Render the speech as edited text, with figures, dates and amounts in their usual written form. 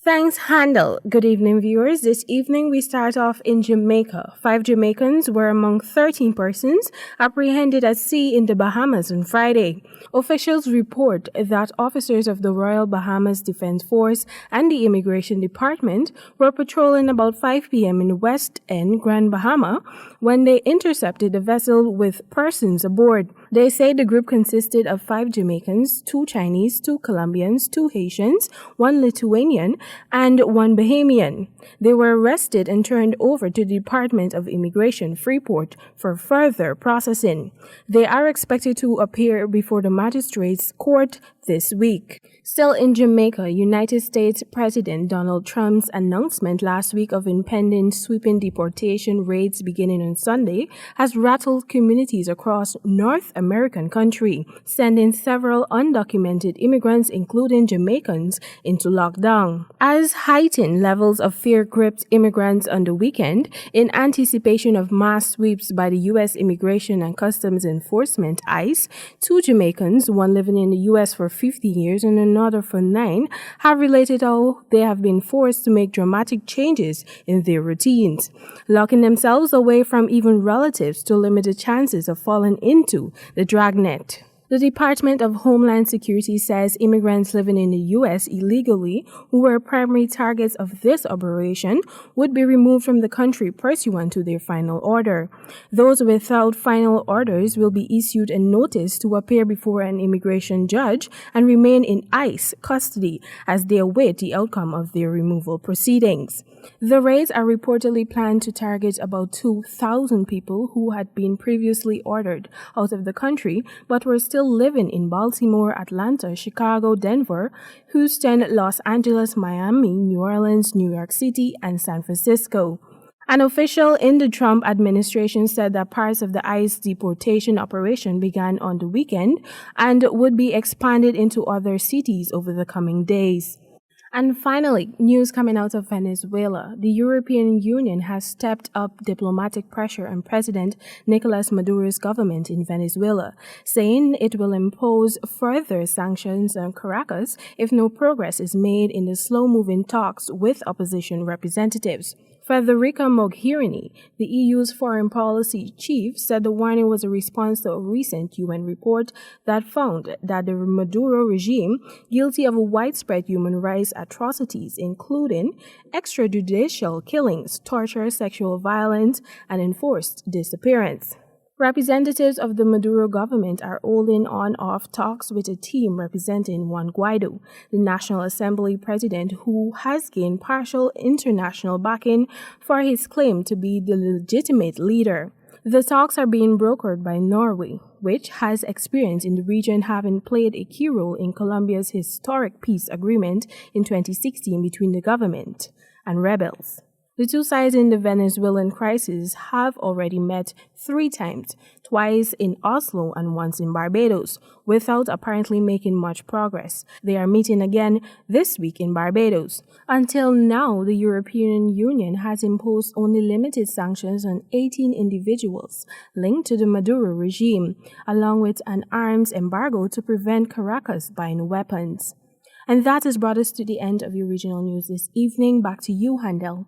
Thanks, Handel. Good evening, viewers. This evening we start off in Jamaica. 5 Jamaicans were among 13 persons apprehended at sea in the Bahamas on Friday. Officials report that officers of the Royal Bahamas Defense Force and the Immigration Department were patrolling about 5 p.m. in West End, Grand Bahama, when they intercepted the vessel with persons aboard. They say the group consisted of 5 Jamaicans, 2 Chinese, 2 Colombians, 2 Haitians, 1 Lithuanian, and 1 Bahamian. They were arrested and turned over to the Department of Immigration, Freeport, for further processing. They are expected to appear before the magistrate's court this week. Still in Jamaica, United States President Donald Trump's announcement last week of impending sweeping deportation raids beginning on Sunday has rattled communities across North American country, sending several undocumented immigrants, including Jamaicans, into lockdown. As heightened levels of fear gripped immigrants on the weekend in anticipation of mass sweeps by the U.S. Immigration and Customs Enforcement ICE, 2 Jamaicans, one living in the U.S. for 15 years and another for 9, have related how they have been forced to make dramatic changes in their routines, locking themselves away from even relatives to limit the chances of falling into the dragnet. The Department of Homeland Security says immigrants living in the U.S. illegally, who were primary targets of this operation, would be removed from the country pursuant to their final order. Those without final orders will be issued a notice to appear before an immigration judge and remain in ICE custody as they await the outcome of their removal proceedings. The raids are reportedly planned to target about 2,000 people who had been previously ordered out of the country but were still living in Baltimore, Atlanta, Chicago, Denver, Houston, Los Angeles, Miami, New Orleans, New York City, and San Francisco. An official in the Trump administration said that parts of the ICE deportation operation began on the weekend and would be expanded into other cities over the coming days. And finally, news coming out of Venezuela. The European Union has stepped up diplomatic pressure on President Nicolas Maduro's government in Venezuela, saying it will impose further sanctions on Caracas if no progress is made in the slow-moving talks with opposition representatives. Federica Mogherini, the EU's foreign policy chief, said the warning was a response to a recent UN report that found that the Maduro regime, guilty of widespread human rights atrocities, including extrajudicial killings, torture, sexual violence, and enforced disappearance. Representatives of the Maduro government are holding on-off talks with a team representing Juan Guaido, the National Assembly president who has gained partial international backing for his claim to be the legitimate leader. The talks are being brokered by Norway, which has experience in the region, having played a key role in Colombia's historic peace agreement in 2016 between the government and rebels. The two sides in the Venezuelan crisis have already met 3 times, twice in Oslo and once in Barbados, without apparently making much progress. They are meeting again this week in Barbados. Until now, the European Union has imposed only limited sanctions on 18 individuals linked to the Maduro regime, along with an arms embargo to prevent Caracas buying weapons. And that has brought us to the end of your regional news this evening. Back to you, Handel.